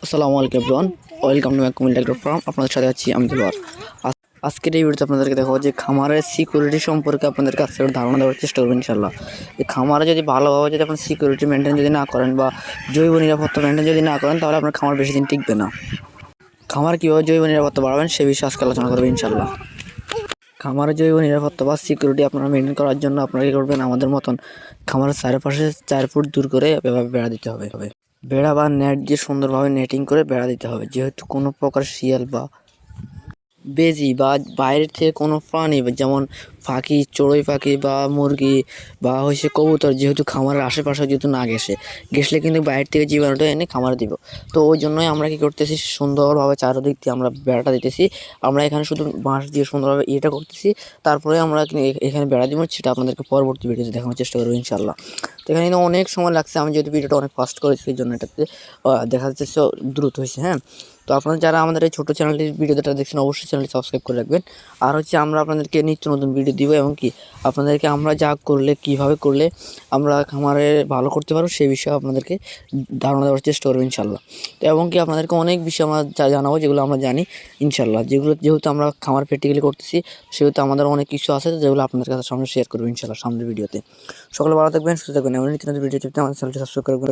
আসসালামু আলাইকুম everyone, welcome to my Comilla dot farm. আপনাদের সাথে আছি আমি দিলওয়ার। আজকের এই ভিডিওতে আপনাদেরকে দেখাবো যে খামারের সিকিউরিটি সম্পর্কে আপনাদের কাছ থেকে ধারণা দেওয়ার চেষ্টা করবেন ইনশাল্লাহ। যে খামারে যদি ভালোভাবে যদি আপনার সিকিউরিটি মেনটেন যদি না করেন বা জৈব নিরাপত্তা মেনটেন যদি না করেন, তাহলে আপনার খামার বেশি দিন টিকবে না। খামার কীভাবে জৈব নিরাপত্তা বাড়াবেন সে বিষয়ে আজকে আলোচনা করবেন ইনশাল্লাহ। খামারের জৈব নিরাপত্তা বা সিকিউরিটি আপনারা মেনটেন করার জন্য আপনারা কী করবেন, আমাদের মতন খামারের চারপাশে 4 ফুট দূর করে এভাবে বেড়া দিতে হবে। বেড়া বা নেট দিয়ে সুন্দরভাবে নেটিং করে বেড়া দিতে হবে, যেহেতু কোনো প্রকার শিয়াল বা বেজি বা বাইরের থেকে কোনো প্রাণী যেমন পাখি, চড়ুই পাখি বা মুরগি বা কবুতর যেহেতু খামারের আশেপাশে যেহেতু না গেছলে কিন্তু বাইরের থেকে জীবাণুটা এনে খামারে দিব। তো ওই জন্যই আমরা কী করতেছি, সুন্দরভাবে চারদিক দিয়ে আমরা বেড়াটা দিতেছি। আমরা এখানে শুধু বাঁশ দিয়ে সুন্দরভাবে ইয়েটা করতেছি, তারপরে আমরা এখানে বেড়া দিব, সেটা আপনাদেরকে পরবর্তী ভিডিওতে দেখানোর চেষ্টা করবো ইনশাল্লাহ। তো এখানে কিন্তু অনেক সময় লাগছে, আমি যেহেতু ভিডিওটা অনেক ফাস্ট করেছি সেই জন্য এটাতে দেখা যাচ্ছে দ্রুত হয়েছে। হ্যাঁ, তো আপনারা যারা আমাদের এই ছোটো চ্যানেলটির ভিডিওটা দেখছেন অবশ্যই চ্যানেলটি সাবস্ক্রাইব করে রাখবেন। আর আমরা আপনাদেরকে নিত্য নতুন ভিডিও দিব, এবং কি আপনাদেরকে আমরা যা করলে কীভাবে করলে আমরা খামারে ভালো করতে পারবো সেই বিষয়ে আপনাদেরকে ধারণা দেওয়ার চেষ্টা করবো ইনশাল্লাহ। তো এবং কি আপনাদেরকে অনেক বিষয় আমরা জানাবো যেগুলো আমরা জানি ইনশাল্লাহ, যেহেতু আমরা খামার প্র্যাকটিক্যালি করতেছি, সেহেতু আমাদের অনেক কিছু আছে যেগুলো আপনাদের কাছে সামনে শেয়ার করবো ইনশাল্লাহ সামনের ভিডিওতে। সকলে ভালো থাকবেন, সুস্থ থাকবেন, এমন নিত্য নতুন ভিডিও আমাদের চ্যানেলটি সাবস্ক্রাইব করবেন।